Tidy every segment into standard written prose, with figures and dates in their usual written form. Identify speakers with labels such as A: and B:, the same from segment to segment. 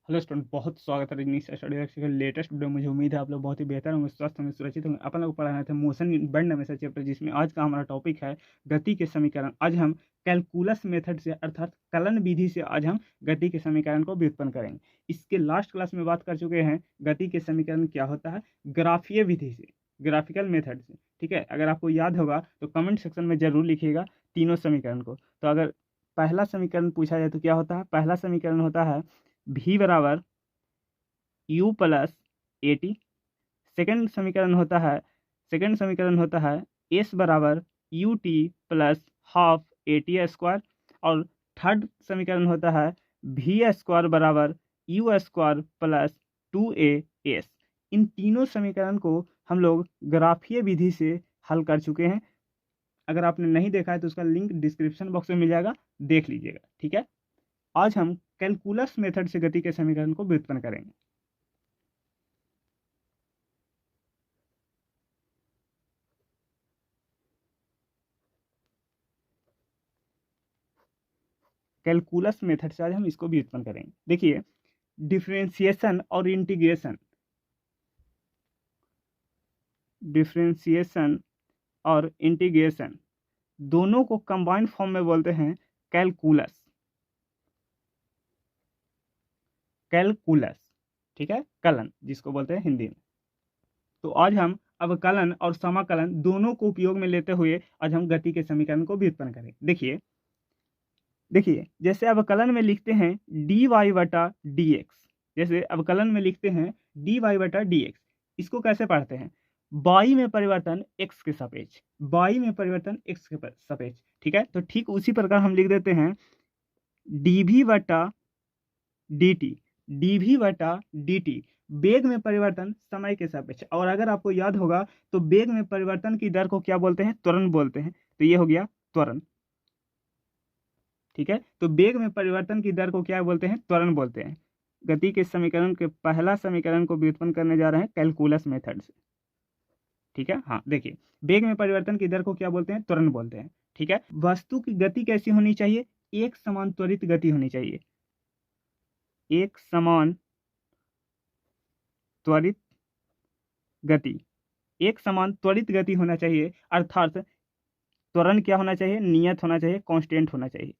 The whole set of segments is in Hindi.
A: हेलो स्टूडेंट, बहुत स्वागत है रजनीश स्टडी के लेटेस्ट वीडियो। मुझे उम्मीद है आप लोग बहुत ही बेहतर होंगे, स्वस्थ होंगे, सुरक्षित होंगे। अपन लोग पढ़ा रहे थे मोशन इन बैंड हमेशा चैप्टर, जिसमें आज का हमारा टॉपिक है गति के समीकरण। आज हम कैलकुलस मेथड से अर्थात कलन विधि से आज हम गति के समीकरण को व्युत्पन्न करेंगे। इसके लास्ट क्लास में बात कर चुके हैं गति के समीकरण क्या होता है ग्राफीय विधि से, ग्राफिकल मेथड से। ठीक है, अगर आपको याद होगा तो कमेंट सेक्शन में जरूर लिखिएगा तीनों समीकरण को। तो अगर पहला समीकरण पूछा जाए तो क्या होता है? पहला समीकरण होता है v बराबर u plus A T. Second समीकरण होता है s बराबर U T plus half A T square. और थर्ड समीकरण होता है v स्क्वायर बराबर you square plus 2a s। इन तीनों समीकरण को हम लोग ग्राफीय विधि से हल कर चुके हैं। अगर आपने नहीं देखा है तो उसका लिंक डिस्क्रिप्शन बॉक्स में मिल जाएगा, देख लीजिएगा। ठीक है, आज हम कैलकुलस मेथड से गति के समीकरण को व्युत्पन्न करेंगे। कैलकुलस मेथड से आज हम इसको भी उत्पन्न करेंगे। देखिए, डिफरेंशिएशन और इंटीग्रेशन, डिफरेंशिएशन और इंटीग्रेशन दोनों को कंबाइंड फॉर्म में बोलते हैं कैलकुलस। कैलकुलस, ठीक है, कलन जिसको बोलते हैं हिंदी में। तो आज हम अवकलन और समाकलन दोनों को उपयोग में लेते हुए आज हम गति के समीकरण को भी उत्पन्न करेंगे। देखिए, जैसे अवकलन में लिखते हैं डी वाई बटा डी एक्स, जैसे अवकलन में लिखते हैं डी वाई बटा डी एक्स, इसको कैसे पढ़ते हैं? वाई में परिवर्तन एक्स के सापेक्ष, वाई में परिवर्तन एक्स के सापेक्ष। ठीक है, तो ठीक उसी प्रकार हम लिख देते हैं डी भी बटा डी टी, डी भी बटा डी टी, वेग में परिवर्तन समय के सापेक्ष। और अगर आपको याद होगा तो वेग में परिवर्तन की दर को क्या बोलते हैं? त्वरण बोलते हैं। तो ये हो गया त्वरण। ठीक है, तो वेग में परिवर्तन की दर को क्या बोलते हैं? त्वरण बोलते हैं। गति के समीकरण के पहला समीकरण को व्युत्पन्न करने जा रहे हैं कैलकुलस मेथड से। ठीक है, हाँ देखिए, वेग में परिवर्तन की दर को क्या बोलते हैं? त्वरण बोलते हैं। ठीक है, वस्तु की गति कैसी होनी चाहिए? एक समान त्वरित गति होनी चाहिए, एक समान त्वरित गति, एक समान त्वरित गति होना चाहिए। अर्थात त्वरण क्या होना चाहिए? नियत होना चाहिए, कांस्टेंट होना चाहिए।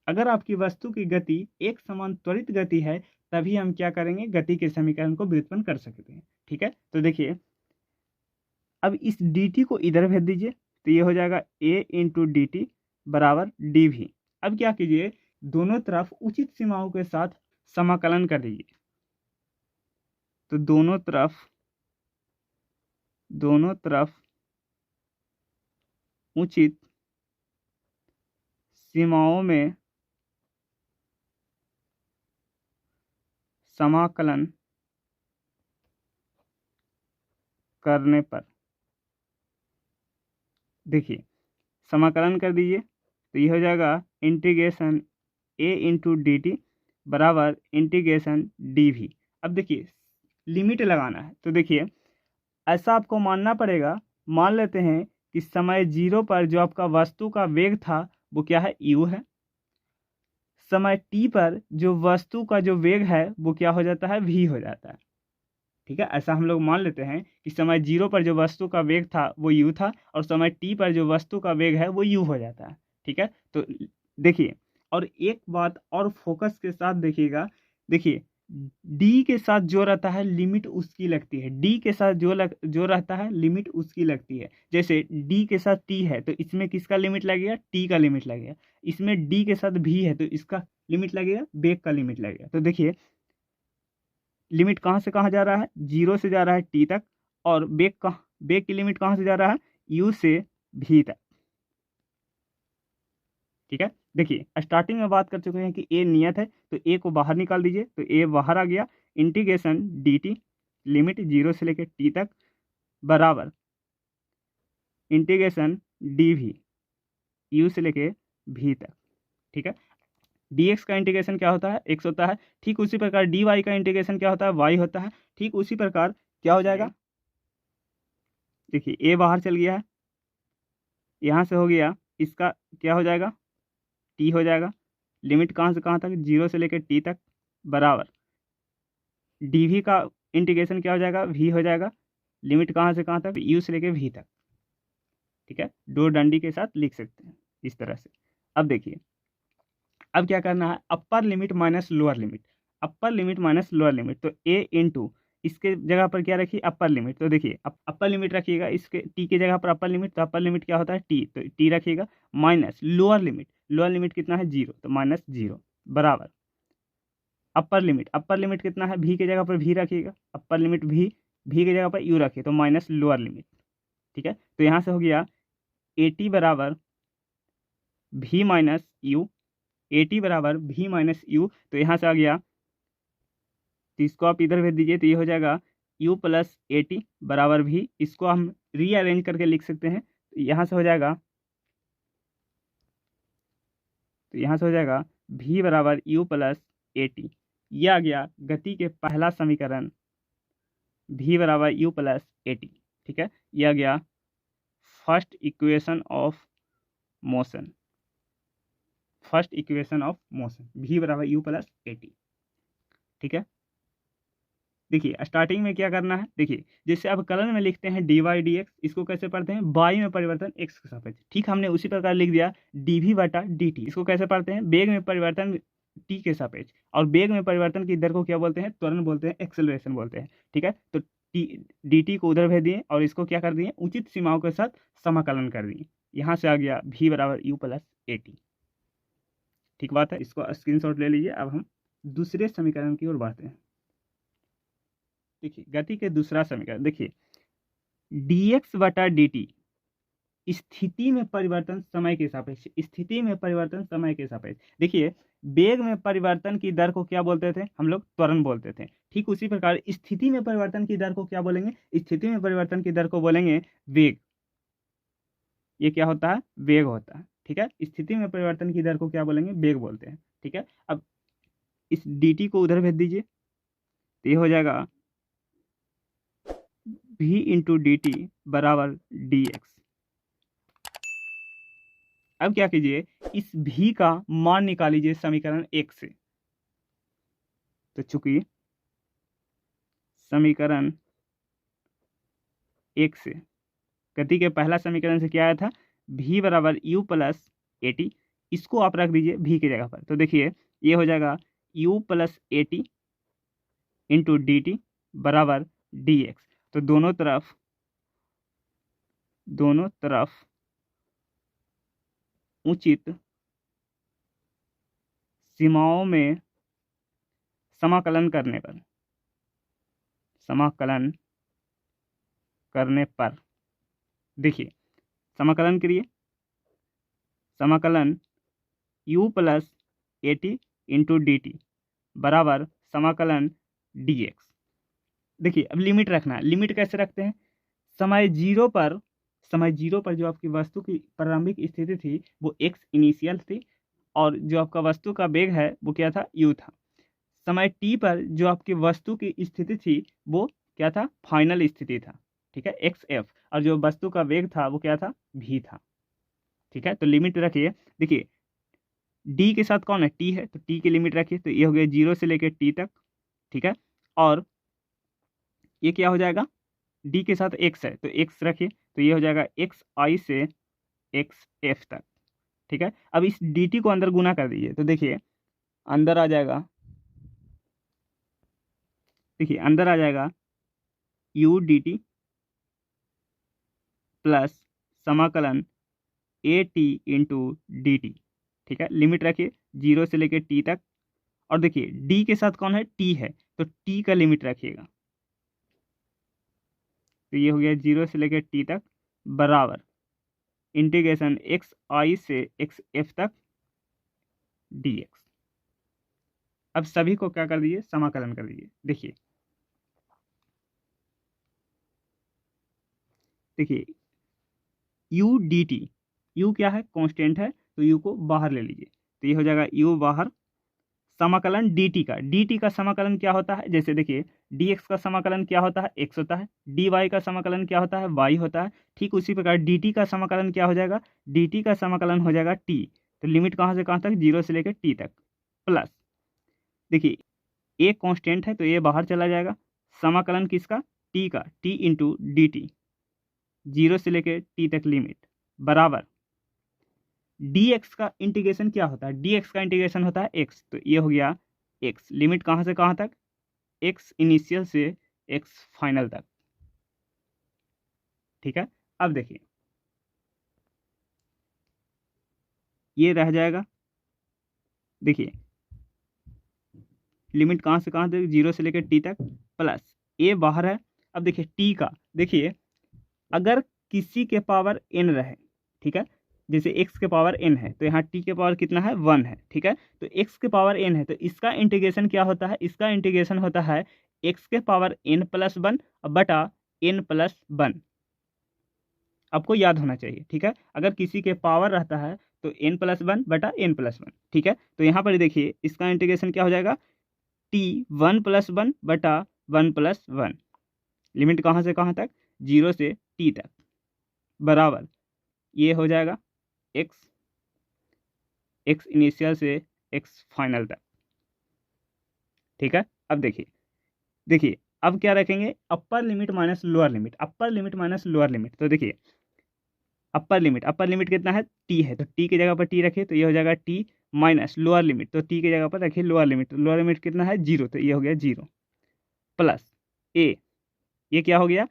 A: अगर आपकी वस्तु की गति एक समान त्वरित गति है तभी हम क्या करेंगे? गति के समीकरण को व्युत्पन्न कर सकते हैं। ठीक है, तो देखिए, अब इस dt को इधर भेज दीजिए तो ये हो जाएगा a इंटू डी टी बराबर डी वी। अब क्या कीजिए, दोनों तरफ उचित सीमाओं के साथ समाकलन कर दीजिए। तो दोनों तरफ उचित सीमाओं में समाकलन करने पर, देखिए, समाकलन कर दीजिए तो ये हो जाएगा integration a into D T बराबर इंटीग्रेशन डी वी। अब देखिए, लिमिट लगाना है तो देखिए, ऐसा आपको मानना पड़ेगा। मान लेते हैं कि समय 0 पर जो आपका वस्तु का वेग था वो क्या है? u है। समय t पर जो वस्तु का जो वेग है वो क्या हो जाता है? v हो जाता है। ठीक है, ऐसा हम लोग मान लेते हैं कि समय 0 पर जो वस्तु का वेग था वो u था और समय t पर जो वस्तु का वेग है वो u हो जाता है। ठीक है, तो देखिए, और एक बात और फोकस के साथ देखिएगा। देखिए, d के साथ जो रहता है लिमिट उसकी लगती है, d के साथ जो रहता है लिमिट उसकी लगती है। जैसे d के साथ t है तो इसमें किसका लिमिट लगेगा? t का लिमिट लगेगा। इसमें d के साथ v है तो इसका लिमिट लगेगा, वेग का लिमिट लगेगा। तो देखिए, लिमिट कहाँ से कहाँ जा रहा है? 0 से जा रहा है t तक। और वेग की लिमिट कहाँ से जा रहा है? u से v तक। ठीक है, देखिए, स्टार्टिंग में बात कर चुके हैं कि a नियत है तो a को बाहर निकाल दीजिए तो a बाहर आ गया। इंटीग्रेशन dt लिमिट 0 से लेकर t तक बराबर इंटीग्रेशन dv u से लेके v तक। ठीक है, dx का इंटीग्रेशन क्या होता है? x होता है। ठीक उसी प्रकार dy का इंटीग्रेशन क्या होता है? y होता है। ठीक उसी प्रकार क्या हो जाएगा? देखिए, a बाहर चल गया है, यहाँ से हो गया, इसका क्या हो जाएगा? t हो जाएगा। लिमिट कहाँ से कहाँ तक? 0 से लेकर t तक बराबर डी वी का इंटीग्रेशन क्या हो जाएगा, वी हो जाएगा। लिमिट कहाँ से कहाँ तक, यू से लेके वी तक, ठीक है, दो डंडी के साथ लिख सकते हैं इस तरह से। अब देखिए, अब क्या करना है, upper limit minus lower limit, upper limit minus lower limit, तो ए इंटू इसके जगह पर क्या रखिए, अपर लिमिट, तो देखिए अपर लिमिट रखिएगा, इसके टी के जगह पर अपर लिमिट, तो अपर लिमिट क्या होता है टी, तो टी रखिएगा, minus lower limit, lower limit कितना है 0, तो माइनस 0 बराबर अपर लिमिट कितना है, भी के जगह पर भी रखिएगा, अपर लिमिट भी के जगह पर यू रखिए, तो माइनस लोअर लिमिट, ठीक है। तो यहाँ से हो गया ए टी बराबर भी माइनस यू, ए टी बराबर भी माइनस यू, तो यहाँ से आ गया, तो इसको आप इधर भेज दीजिए, तो ये हो जाएगा u प्लस ए टी बराबर भी, इसको हम रीअरेंज करके लिख सकते हैं, तो यहाँ से हो जाएगा, तो यहाँ से हो जाएगा v बराबर u प्लस ए टी, यह आ गया गति के पहला समीकरण, v बराबर u प्लस ए टी, ठीक है, यह आ गया first equation of motion, first equation of motion, v बराबर u प्लस ए टी, ठीक है। देखिए स्टार्टिंग में क्या करना है, देखिए जैसे अब कलन में लिखते हैं डी वाई डी एक्स, इसको कैसे पढ़ते हैं, बाई में परिवर्तन एक्स के सापेक्ष, ठीक, हमने उसी प्रकार लिख दिया डी वी बटा डी टी, इसको कैसे पढ़ते हैं, बेग में परिवर्तन टी के सापेक्ष, और बेग में परिवर्तन की दर को क्या बोलते हैं, त्वरण बोलते हैं, एक्सेलरेशन बोलते हैं, ठीक है। तो टी डी टी को उधर भेज दिए और इसको क्या कर दिए, उचित सीमाओं के साथ समाकलन कर दिए, यहाँ से आ गया भी बराबर यू प्लस ए टी, ठीक बात है, इसको स्क्रीनशॉट ले लीजिए। अब हम दूसरे समीकरण की ओर बढ़ते हैं। देखिए गति के दूसरा समीकरण, देखिए dx बटा dt स्थिति में परिवर्तन समय के सापेक्ष, स्थिति में परिवर्तन समय के सापेक्ष, देखिए वेग में परिवर्तन की दर को क्या बोलते थे हम लोग, त्वरण बोलते थे, ठीक उसी प्रकार स्थिति में परिवर्तन की दर को क्या बोलेंगे, स्थिति में परिवर्तन की दर को बोलेंगे वेग, ये क्या होता है, वेग होता है, ठीक है। स्थिति में परिवर्तन की दर को क्या बोलेंगे, वेग बोलते हैं, ठीक है। अब इस dt को उधर भेज दीजिए, तो ये हो जाएगा v इंटू डी टी बराबर डी एक्स। अब क्या कीजिए, इस v का मान निकाल लीजिए समीकरण 1 से, तो चूंकि समीकरण 1 से गति के पहला समीकरण से क्या आया था, v बराबर u प्लस ए टी, इसको आप रख दीजिए v की जगह पर, तो देखिए ये हो जाएगा u plus A T into D T बराबर डी एक्स, तो दोनों तरफ उचित सीमाओं में समाकलन करने पर देखिए समाकलन करिए, समाकलन u plus A T into D T बराबर समाकलन डी एक्स। देखिए अब लिमिट रखना है, लिमिट कैसे रखते हैं, समय जीरो पर जो आपकी वस्तु की प्रारंभिक स्थिति थी वो एक्स इनिशियल थी, और जो आपका वस्तु का वेग है वो क्या था, यू था। समय टी पर जो आपकी वस्तु की स्थिति थी वो क्या था, फाइनल स्थिति था, ठीक है, एक्स एफ, और जो वस्तु का वेग था वो क्या था, भी था, ठीक है। तो लिमिट रखिए, देखिए डी के साथ कौन है, टी है, तो टी की लिमिट रखिए, तो ये हो गया 0 से लेकर टी तक, ठीक है। और ये क्या हो जाएगा, डी के साथ एक्स है तो एक्स रखिए, तो ये हो जाएगा एक्स आई से एक्स एफ तक, ठीक है। अब इस डी टी को अंदर गुना कर दीजिए, तो देखिए अंदर आ जाएगा, देखिए अंदर आ जाएगा यू डी टी प्लस समाकलन A T into D T, ठीक है। लिमिट रखिए 0 से लेकर टी तक, और देखिए डी के साथ कौन है, टी है, तो टी का लिमिट रखिएगा, तो ये हो गया 0 से लेकर टी तक बराबर इंटीग्रेशन एक्स आई से एक्स एफ तक डी एक्स। अब सभी को क्या कर दीजिए, समाकलन कर दीजिए। देखिए यू डी टी, यू क्या है, कांस्टेंट है, तो यू को बाहर ले लीजिए, तो ये हो जाएगा यू बाहर, समाकलन डी टी का समाकलन क्या होता है, जैसे देखिए डी एक्स का समाकलन क्या होता है, एक्स होता है, डी वाई का समाकलन क्या होता है, वाई होता है, ठीक उसी प्रकार डी टी का समाकलन क्या हो जाएगा, डी टी का समाकलन हो जाएगा टी, तो लिमिट कहाँ से कहाँ तक, 0 से लेकर टी तक, प्लस देखिए ए कांस्टेंट है तो ये बाहर चला जाएगा। समाकलन किसका, टी का, टी इंटू डी टी, 0 से लेके टी तक लिमिट, बराबर dx का इंटीग्रेशन क्या होता है, dx का इंटीग्रेशन होता है x, तो ये हो गया x, लिमिट कहाँ से कहाँ तक, x इनिशियल से x फाइनल तक। ठीक है, अब देखिए ये रह जाएगा, देखिए लिमिट कहाँ से कहाँ तक, 0 से लेकर टी तक, प्लस ए बाहर है। अब देखिए टी का, देखिए अगर किसी के पावर n रहे, ठीक है, जैसे x के पावर n है तो यहाँ t के पावर कितना है, 1 है। ठीक है, तो x के पावर n है तो इसका इंटीग्रेशन क्या होता है, इसका इंटीग्रेशन होता है x के पावर n प्लस 1 बटा n प्लस 1, आपको याद होना चाहिए। ठीक है, अगर किसी के पावर रहता है तो n प्लस 1 बटा n प्लस 1। ठीक है, तो यहाँ पर देखिए इसका इंटीग्रेशन क्या हो जाएगा, t 1 प्लस 1 बटा 1 प्लस 1, लिमिट कहाँ से कहाँ तक, 0 से t तक, बराबर ये हो जाएगा x इनिशियल से x फाइनल तक। ठीक है, अब देखिए अब क्या रखेंगे, upper limit minus lower limit, upper limit minus lower limit. तो देखिए अपर लिमिट कितना है, t है, तो t की जगह पर t रखिए तो ये हो जाएगा t, माइनस लोअर लिमिट, तो t की जगह पर रखिए लोअर लिमिट, तो लोअर लिमिट कितना है 0, तो ये हो गया 0, प्लस a, ये क्या हो गया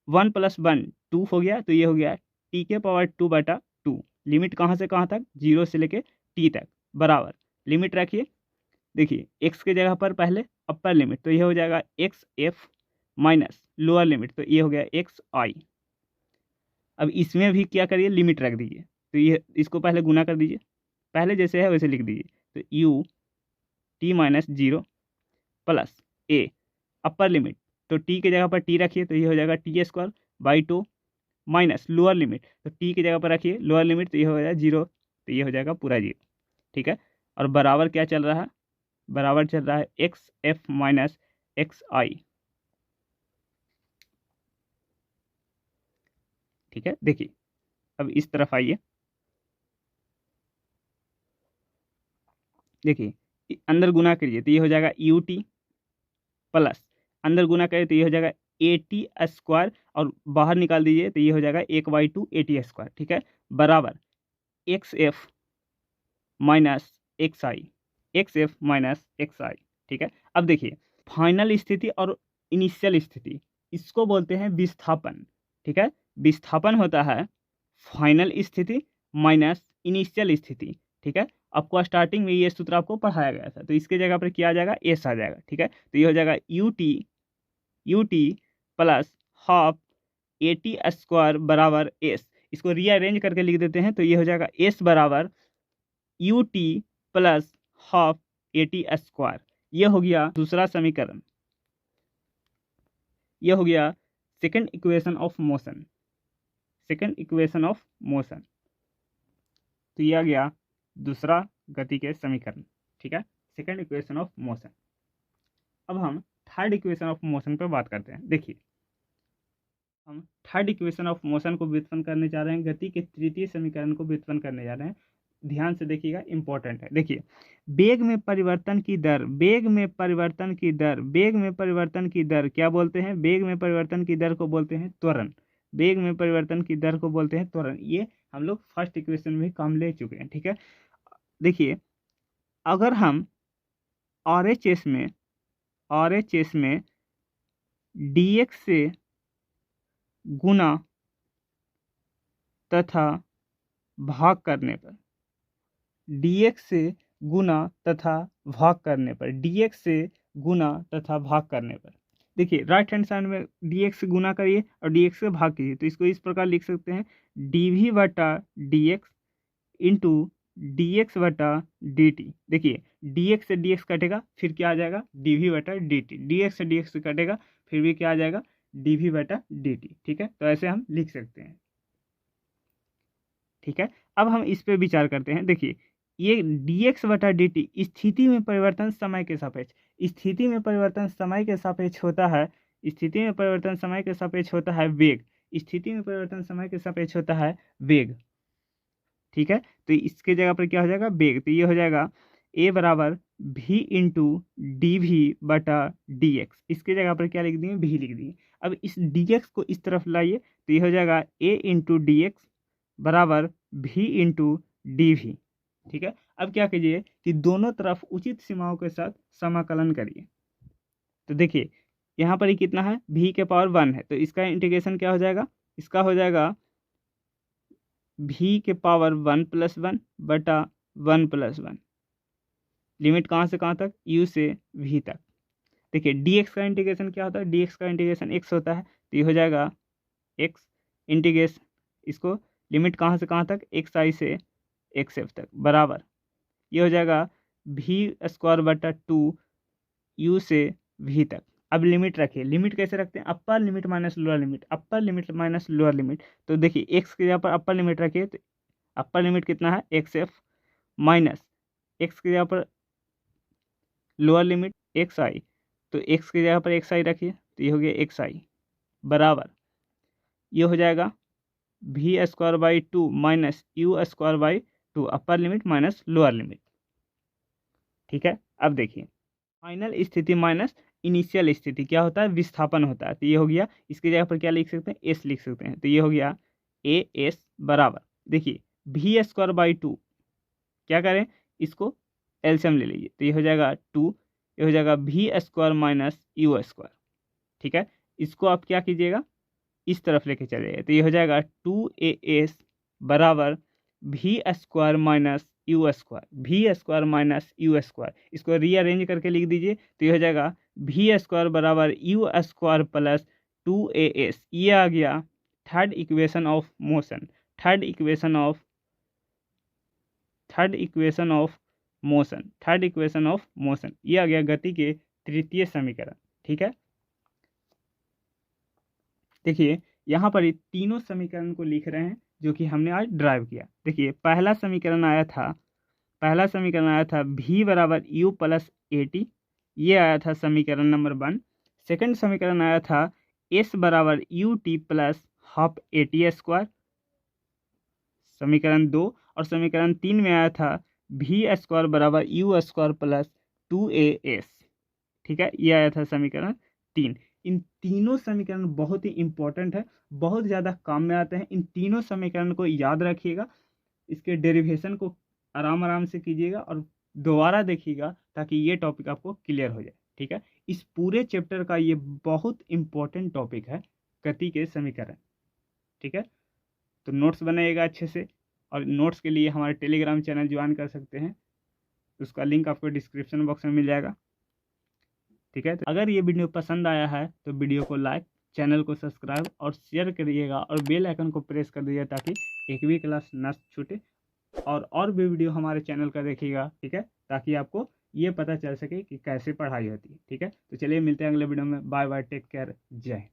A: 1 प्लस 1 2 हो गया, तो ये हो गया t के पावर 2 बटा 2, लिमिट कहाँ से कहाँ तक, 0 से लेके t तक, बराबर लिमिट रखिए। देखिए x के जगह पर पहले अपर लिमिट, तो ये हो जाएगा x F, minus lower limit, तो ये हो गया एक्स आई। अब इसमें भी क्या करिए, लिमिट रख दीजिए, तो ये इसको पहले गुना कर दीजिए, पहले जैसे है वैसे लिख दीजिए, तो u t minus 0 plus a, upper limit, तो t की जगह पर t रखिए तो ये हो जाएगा T square by 2, minus lower limit, तो t की जगह पर रखिए लोअर लिमिट, तो ये हो जाएगा 0, तो ये हो जाएगा पूरा 0। ठीक है, और बराबर क्या चल रहा है, बराबर चल रहा है एक्स एफ माइनस एक्स आई। ठीक है, देखिए अब इस तरफ आइए, देखिए अंदर गुना करिए तो ये हो जाएगा यू टी, प्लस अंदर गुना करिए तो ये हो जाएगा ए टी स्क्वायर, और बाहर निकाल दीजिए तो ये हो जाएगा 1/2 ए टी स्क्वायर। ठीक है, बराबर एक्स एफ माइनस एक्स आई, एक्स एफ माइनस एक्स आई। ठीक है, अब देखिए फाइनल स्थिति और इनिशियल स्थिति, इसको बोलते हैं विस्थापन। ठीक है, विस्थापन होता है फाइनल स्थिति माइनस इनिशियल स्थिति। ठीक है, आपको स्टार्टिंग में ये सूत्र आपको पढ़ाया गया था, तो इसके जगह पर क्या आ जाएगा, एस आ जाएगा। ठीक है, तो ये हो जाएगा U T plus half A T square बराबर एस, इसको रीअरेंज करके लिख देते हैं, तो ये हो जाएगा एस बराबर U T plus half A T square. ये हो गया दूसरा समीकरण, ये हो गया second equation of motion, second equation of motion, तो ये आ गया दूसरा गति के समीकरण। ठीक है, सेकंड इक्वेशन ऑफ मोशन। अब हम थर्ड इक्वेशन ऑफ मोशन पर बात करते हैं। देखिए हम थर्ड इक्वेशन ऑफ मोशन को व्युत्पन्न करने जा रहे हैं, गति के तृतीय समीकरण को व्युत्पन्न करने जा रहे हैं। ध्यान से देखिएगा, इंपॉर्टेंट है। देखिए वेग में परिवर्तन की दर, वेग में परिवर्तन की दर, वेग में परिवर्तन की दर क्या बोलते हैं, वेग में परिवर्तन की दर को बोलते हैं त्वरण, वेग में परिवर्तन की दर को बोलते हैं त्वरण। ये हम लोग फर्स्ट इक्वेशन में काम ले चुके हैं। ठीक है, देखिए अगर हम RHS में dx से गुना तथा भाग करने पर, dx से गुना तथा भाग करने पर, dx से गुना तथा भाग करने पर, देखिए राइट हैंड साइड में dx से गुना करिए और dx से भाग कीजिए, तो इसको इस प्रकार लिख सकते हैं dv बटा dx इंटू dx बटा dt। देखिए dx से dx कटेगा, फिर क्या आ जाएगा dv बटा dt, dx से dx कटेगा, फिर भी क्या आ जाएगा dv बटा dt। ठीक है, तो ऐसे हम लिख सकते हैं। ठीक है, अब हम इस पे विचार करते हैं। देखिए ये dx बटा dt स्थिति में परिवर्तन समय के सापेक्ष, स्थिति में परिवर्तन समय के सापेक्ष होता है, स्थिति में परिवर्तन समय के सापेक्ष होता है वेग, स्थिति में परिवर्तन समय के सापेक्ष होता है वेग। ठीक है, तो इसके जगह पर क्या हो जाएगा वेग, तो ये हो जाएगा ए बराबर भी इंटू डी भी बटा डी एक्स, इसके जगह पर क्या लिख दिए, भी लिख दिए। अब इस डी एक्स को इस तरफ लाइए तो ये हो जाएगा ए इंटू डी एक्स बराबर भी इंटू डी भी। ठीक है, अब क्या कीजिए कि दोनों तरफ उचित सीमाओं के साथ समाकलन करिए। तो देखिए यहाँ पर ही कितना है, भी के पावर 1 है, तो इसका इंटीग्रेशन क्या हो जाएगा, इसका हो जाएगा भी के पावर 1 + 1 बटा 1 + 1। लिमिट कहाँ से कहाँ तक, u से v तक। देखिए dx का इंटीग्रेशन क्या होता है, dx का इंटीग्रेशन x होता है, तो ये हो जाएगा x इंटीग्रेशन, इसको लिमिट कहाँ से कहाँ तक, xi से xf तक बराबर, ये हो जाएगा v² बटा 2 u से v तक। अब लिमिट रखिए, लिमिट कैसे रखते हैं, upper limit minus lower limit, upper limit minus lower limit. तो देखिए x के जगह पर अपर लिमिट रखिए, तो अपर लिमिट कितना है xf माइनस x की जगह पर लोअर लिमिट xi, तो x की जगह पर xi रखिए, तो ये हो गया xi बराबर, ये हो जाएगा v² minus u² upper limit minus lower limit. ठीक है, अब देखिए फाइनल स्थिति माइनस इनिशियल स्थिति क्या होता है, विस्थापन होता है। तो ये हो गया, इसकी जगह पर क्या लिख सकते हैं, एस लिख सकते हैं, तो ये हो गया ए एस बराबर, देखिए v²/2, क्या करें, इसको एलसीएम ले लीजिए, तो ये हो जाएगा 2, ये हो जाएगा v² माइनस u²। ठीक है, इसको आप क्या कीजिएगा, इस तरफ लेके चलिएगा, तो ये हो जाएगा 2as बराबर v² माइनस u², इसको रीअरेंज करके लिख दीजिए, तो ये हो जाएगा v² बराबर u² प्लस 2as। ये आ गया third equation of motion, third equation of motion, ये आ गया गति के तृतीय समीकरण। ठीक है, देखिए यहाँ पर ये तीनों समीकरण को लिख रहे हैं जो कि हमने आज ड्राइव किया। देखिए पहला समीकरण आया था v बराबर u प्लस at, ये आया था समीकरण नंबर 1। सेकंड समीकरण आया था s बराबर ut प्लस हाफ at², समीकरण 2। और समीकरण 3 में आया था v² बराबर u² प्लस 2as। ठीक है, ये आया था समीकरण 3। इन तीनों समीकरण बहुत ही इंपॉर्टेंट है, बहुत ज़्यादा काम में आते हैं। इन तीनों समीकरण को याद रखिएगा, इसके डेरिवेशन को आराम से कीजिएगा और दोबारा देखिएगा ताकि ये टॉपिक आपको क्लियर हो जाए। ठीक है, इस पूरे चैप्टर का ये बहुत इंपॉर्टेंट टॉपिक है, गति के समीकरण। ठीक है, तो नोट्स बनाइएगा अच्छे से, और नोट्स के लिए हमारे टेलीग्राम चैनल ज्वाइन कर सकते हैं, उसका लिंक आपको डिस्क्रिप्शन बॉक्स में मिल जाएगा। ठीक है, तो अगर ये वीडियो पसंद आया है तो वीडियो को लाइक, चैनल को सब्सक्राइब और शेयर करिएगा, और बेल आइकन को प्रेस कर दीजिए ताकि एक भी क्लास ना छूटे, और भी वीडियो हमारे चैनल का देखिएगा। ठीक है, ताकि आपको ये पता चल सके कि कैसे पढ़ाई होती है। ठीक है, तो चलिए मिलते हैं अगले वीडियो में, बाय बाय, टेक केयर, जय हिंद।